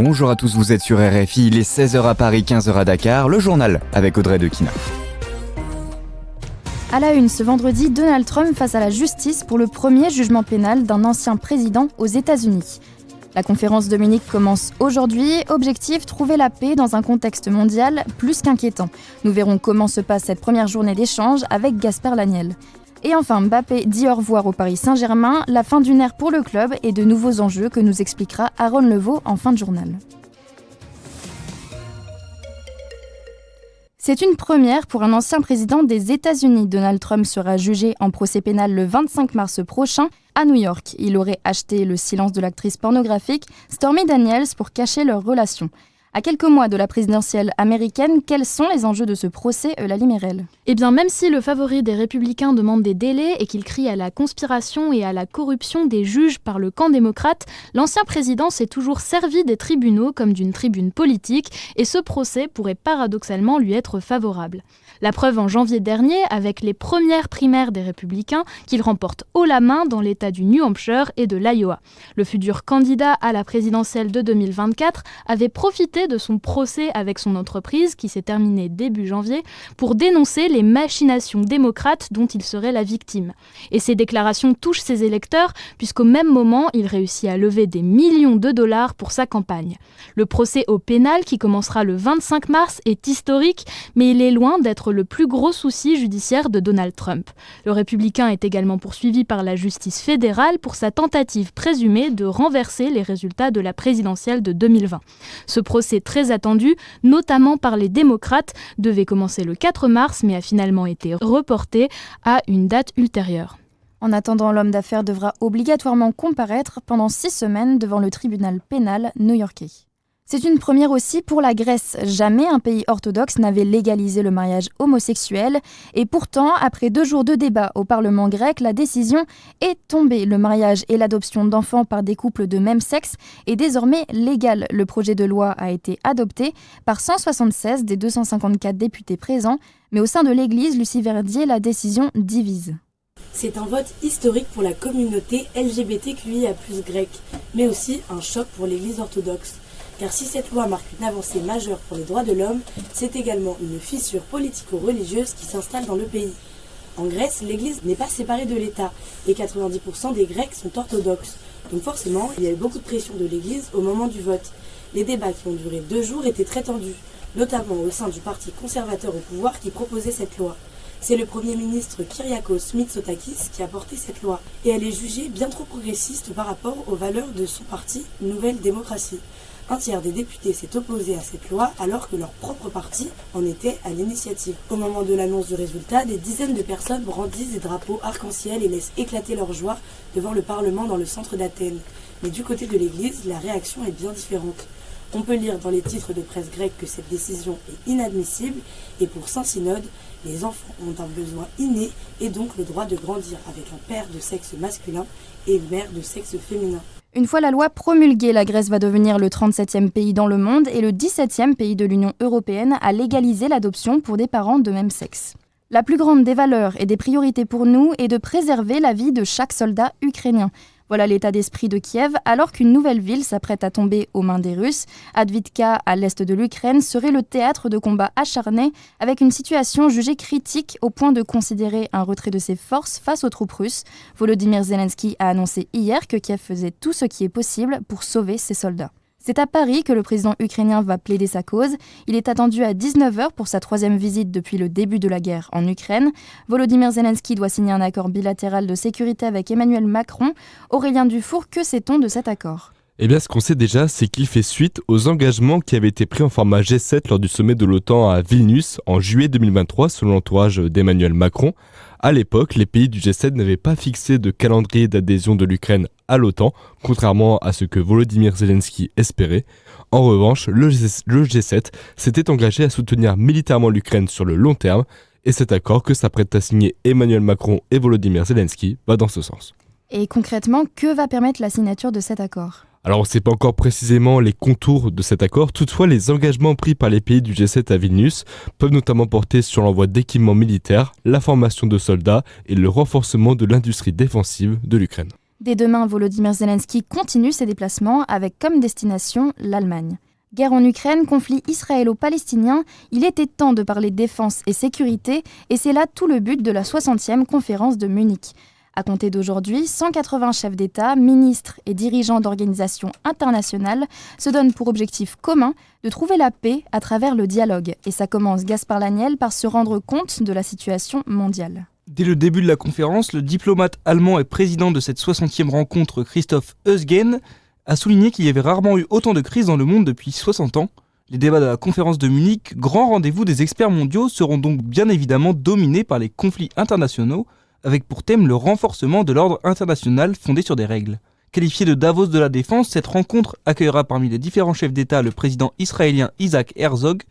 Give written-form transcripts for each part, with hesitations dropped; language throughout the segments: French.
Bonjour à tous, vous êtes sur RFI, il est 16h à Paris, 15h à Dakar, le journal avec Audrey Dequina. À la une, ce vendredi, Donald Trump face à la justice pour le premier jugement pénal d'un ancien président aux États-Unis. La conférence de Munich commence aujourd'hui. Objectif, trouver la paix dans un contexte mondial plus qu'inquiétant. Nous verrons comment se passe cette première journée d'échange avec Gaspard Laniel. Et enfin, Mbappé dit au revoir au Paris Saint-Germain, la fin d'une ère pour le club et de nouveaux enjeux que nous expliquera Aaron Levaux en fin de journal. C'est une première pour un ancien président des États-Unis. Donald Trump sera jugé en procès pénal le 25 mars prochain à New York. Il aurait acheté le silence de l'actrice pornographique Stormy Daniels pour cacher leur relation. À quelques mois de la présidentielle américaine, quels sont les enjeux de ce procès, Eulalie Mérel ? Eh bien, même si le favori des Républicains demande des délais et qu'il crie à la conspiration et à la corruption des juges par le camp démocrate, l'ancien président s'est toujours servi des tribunaux comme d'une tribune politique et ce procès pourrait paradoxalement lui être favorable. La preuve en janvier dernier avec les premières primaires des Républicains qu'il remporte haut la main dans l'État du New Hampshire et de l'Iowa. Le futur candidat à la présidentielle de 2024 avait profité de son procès avec son entreprise, qui s'est terminé début janvier, pour dénoncer les machinations démocrates dont il serait la victime. Et ces déclarations touchent ses électeurs, puisqu'au même moment, il réussit à lever des millions de dollars pour sa campagne. Le procès au pénal, qui commencera le 25 mars, est historique, mais il est loin d'être le plus gros souci judiciaire de Donald Trump. Le républicain est également poursuivi par la justice fédérale pour sa tentative présumée de renverser les résultats de la présidentielle de 2020. Ce procès très attendu, notamment par les démocrates, devait commencer le 4 mars mais a finalement été reporté à une date ultérieure. En attendant, l'homme d'affaires devra obligatoirement comparaître pendant 6 semaines devant le tribunal pénal new-yorkais. C'est une première aussi pour la Grèce. Jamais un pays orthodoxe n'avait légalisé le mariage homosexuel. Et pourtant, après 2 jours de débat au Parlement grec, la décision est tombée. Le mariage et l'adoption d'enfants par des couples de même sexe est désormais légal. Le projet de loi a été adopté par 176 des 254 députés présents. Mais au sein de l'Église, Lucie Verdier, la décision divise. C'est un vote historique pour la communauté LGBTQIA+ grecque, mais aussi un choc pour l'Église orthodoxe. Car si cette loi marque une avancée majeure pour les droits de l'homme, c'est également une fissure politico-religieuse qui s'installe dans le pays. En Grèce, l'Église n'est pas séparée de l'État et 90% des Grecs sont orthodoxes. Donc forcément, il y a eu beaucoup de pression de l'Église au moment du vote. Les débats qui ont duré 2 jours étaient très tendus, notamment au sein du parti conservateur au pouvoir qui proposait cette loi. C'est le Premier ministre Kyriakos Mitsotakis qui a porté cette loi et elle est jugée bien trop progressiste par rapport aux valeurs de son parti Nouvelle Démocratie. Un tiers des députés s'est opposé à cette loi alors que leur propre parti en était à l'initiative. Au moment de l'annonce du résultat, des dizaines de personnes brandissent des drapeaux arc-en-ciel et laissent éclater leur joie devant le Parlement dans le centre d'Athènes. Mais du côté de l'Église, la réaction est bien différente. On peut lire dans les titres de presse grecque que cette décision est inadmissible et pour Saint-Synode, les enfants ont un besoin inné et donc le droit de grandir avec un père de sexe masculin et une mère de sexe féminin. Une fois la loi promulguée, la Grèce va devenir le 37e pays dans le monde et le 17e pays de l'Union européenne à légaliser l'adoption pour des parents de même sexe. La plus grande des valeurs et des priorités pour nous est de préserver la vie de chaque soldat ukrainien. Voilà l'état d'esprit de Kiev, alors qu'une nouvelle ville s'apprête à tomber aux mains des Russes. Avdiivka, à l'est de l'Ukraine, serait le théâtre de combats acharnés, avec une situation jugée critique au point de considérer un retrait de ses forces face aux troupes russes. Volodymyr Zelensky a annoncé hier que Kiev faisait tout ce qui est possible pour sauver ses soldats. C'est à Paris que le président ukrainien va plaider sa cause. Il est attendu à 19h pour sa 3e visite depuis le début de la guerre en Ukraine. Volodymyr Zelensky doit signer un accord bilatéral de sécurité avec Emmanuel Macron. Aurélien Dufour, que sait-on de cet accord ? Eh bien, ce qu'on sait déjà, c'est qu'il fait suite aux engagements qui avaient été pris en format G7 lors du sommet de l'OTAN à Vilnius en juillet 2023, selon l'entourage d'Emmanuel Macron. À l'époque, les pays du G7 n'avaient pas fixé de calendrier d'adhésion de l'Ukraine à l'OTAN, contrairement à ce que Volodymyr Zelensky espérait. En revanche, le G7 s'était engagé à soutenir militairement l'Ukraine sur le long terme, et cet accord que s'apprêtent à signer Emmanuel Macron et Volodymyr Zelensky va dans ce sens. Et concrètement, que va permettre la signature de cet accord ? Alors on ne sait pas encore précisément les contours de cet accord, toutefois les engagements pris par les pays du G7 à Vilnius peuvent notamment porter sur l'envoi d'équipements militaires, la formation de soldats et le renforcement de l'industrie défensive de l'Ukraine. Dès demain, Volodymyr Zelensky continue ses déplacements avec comme destination l'Allemagne. Guerre en Ukraine, conflit israélo-palestinien, il était temps de parler défense et sécurité, et c'est là tout le but de la 60e conférence de Munich. À compter d'aujourd'hui, 180 chefs d'État, ministres et dirigeants d'organisations internationales se donnent pour objectif commun de trouver la paix à travers le dialogue. Et ça commence, Gaspard Laniel, par se rendre compte de la situation mondiale. Dès le début de la conférence, le diplomate allemand et président de cette 60e rencontre, Christoph Eusgen, a souligné qu'il y avait rarement eu autant de crises dans le monde depuis 60 ans. Les débats de la conférence de Munich, grand rendez-vous des experts mondiaux, seront donc bien évidemment dominés par les conflits internationaux, avec pour thème le renforcement de l'ordre international fondé sur des règles. Qualifiée de Davos de la défense, cette rencontre accueillera parmi les différents chefs d'État le président israélien Isaac Herzog,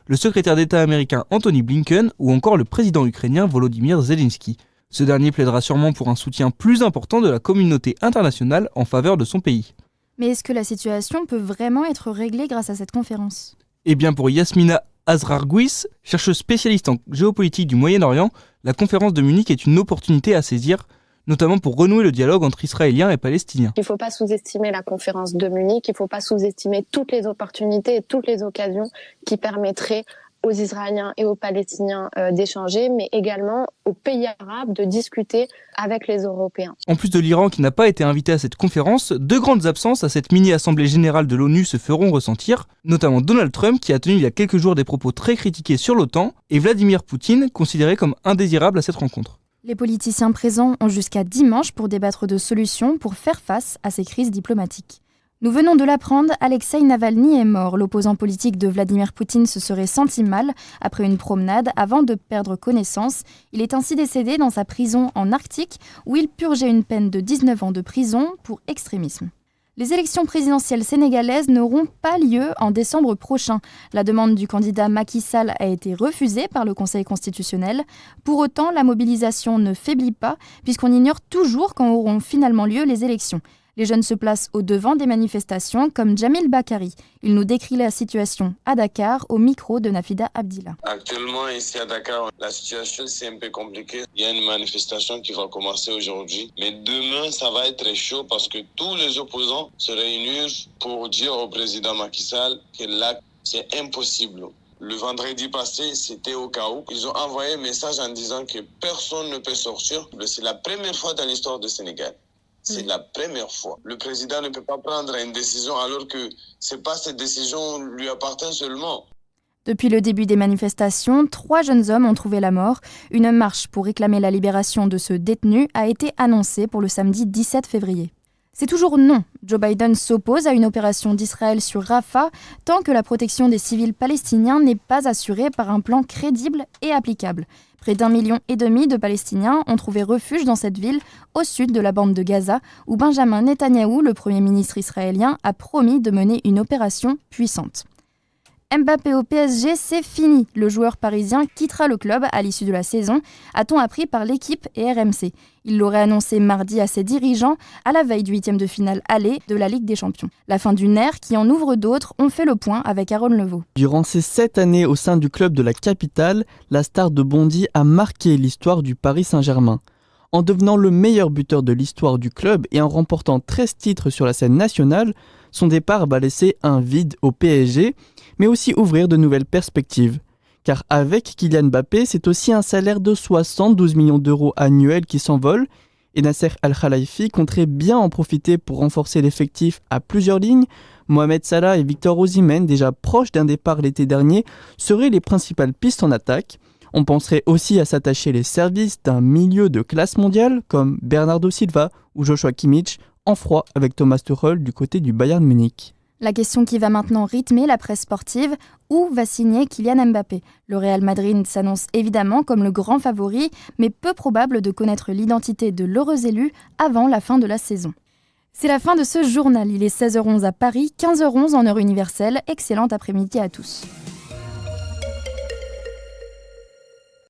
le secrétaire d'État américain Antony Blinken ou encore le président ukrainien Volodymyr Zelensky. Ce dernier plaidera sûrement pour un soutien plus important de la communauté internationale en faveur de son pays. Mais est-ce que la situation peut vraiment être réglée grâce à cette conférence ? Eh bien pour Yasmina Azrarguis, chercheuse spécialiste en géopolitique du Moyen-Orient, la conférence de Munich est une opportunité à saisir, notamment pour renouer le dialogue entre Israéliens et Palestiniens. Il ne faut pas sous-estimer la conférence de Munich, il ne faut pas sous-estimer toutes les opportunités et toutes les occasions qui permettraient aux Israéliens et aux Palestiniens d'échanger, mais également aux pays arabes de discuter avec les Européens. En plus de l'Iran qui n'a pas été invité à cette conférence, deux grandes absences à cette mini-assemblée générale de l'ONU se feront ressentir, notamment Donald Trump qui a tenu il y a quelques jours des propos très critiqués sur l'OTAN, et Vladimir Poutine, considéré comme indésirable à cette rencontre. Les politiciens présents ont jusqu'à dimanche pour débattre de solutions pour faire face à ces crises diplomatiques. Nous venons de l'apprendre, Alexeï Navalny est mort. L'opposant politique de Vladimir Poutine se serait senti mal après une promenade avant de perdre connaissance. Il est ainsi décédé dans sa prison en Arctique où il purgeait une peine de 19 ans de prison pour extrémisme. Les élections présidentielles sénégalaises n'auront pas lieu en décembre prochain. La demande du candidat Macky Sall a été refusée par le Conseil constitutionnel. Pour autant, la mobilisation ne faiblit pas puisqu'on ignore toujours quand auront finalement lieu les élections. Les jeunes se placent au devant des manifestations comme Jamil Bakari. Il nous décrit la situation à Dakar au micro de Nafida Abdillah. Actuellement, ici à Dakar, la situation c'est un peu compliquée. Il y a une manifestation qui va commencer aujourd'hui. Mais demain, ça va être très chaud parce que tous les opposants se réunissent pour dire au président Macky Sall que là, c'est impossible. Le vendredi passé, c'était au cas où. Ils ont envoyé un message en disant que personne ne peut sortir. C'est la première fois dans l'histoire du Sénégal. C'est la première fois. Le président ne peut pas prendre une décision alors que c'est pas cette décision lui appartient seulement. Depuis le début des manifestations, 3 jeunes hommes ont trouvé la mort. Une marche pour réclamer la libération de ce détenu a été annoncée pour le samedi 17 février. C'est toujours non. Joe Biden s'oppose à une opération d'Israël sur Rafah tant que la protection des civils palestiniens n'est pas assurée par un plan crédible et applicable. Près d'1,5 million de Palestiniens ont trouvé refuge dans cette ville, au sud de la bande de Gaza, où Benjamin Netanyahou, le Premier ministre israélien, a promis de mener une opération puissante. Mbappé au PSG, c'est fini. Le joueur parisien quittera le club à l'issue de la saison, a-t-on appris par l'équipe et RMC. Il l'aurait annoncé mardi à ses dirigeants, à la veille du 8e de finale aller de la Ligue des Champions. La fin d'une ère qui en ouvre d'autres, on fait le point avec Aaron Levaux. Durant ses 7 années au sein du club de la capitale, la star de Bondy a marqué l'histoire du Paris Saint-Germain. En devenant le meilleur buteur de l'histoire du club et en remportant 13 titres sur la scène nationale, son départ va laisser un vide au PSG, mais aussi ouvrir de nouvelles perspectives. Car avec Kylian Mbappé, c'est aussi un salaire de 72 millions d'euros annuels qui s'envole, et Nasser Al-Khelaifi compterait bien en profiter pour renforcer l'effectif à plusieurs lignes. Mohamed Salah et Victor Osimhen, déjà proches d'un départ l'été dernier, seraient les principales pistes en attaque. On penserait aussi à s'attacher les services d'un milieu de classe mondiale comme Bernardo Silva ou Joshua Kimmich, en froid avec Thomas Tuchel du côté du Bayern Munich. La question qui va maintenant rythmer la presse sportive, où va signer Kylian Mbappé ? Le Real Madrid s'annonce évidemment comme le grand favori, mais peu probable de connaître l'identité de l'heureux élu avant la fin de la saison. C'est la fin de ce journal, il est 16h11 à Paris, 15h11 en heure universelle, excellent après-midi à tous.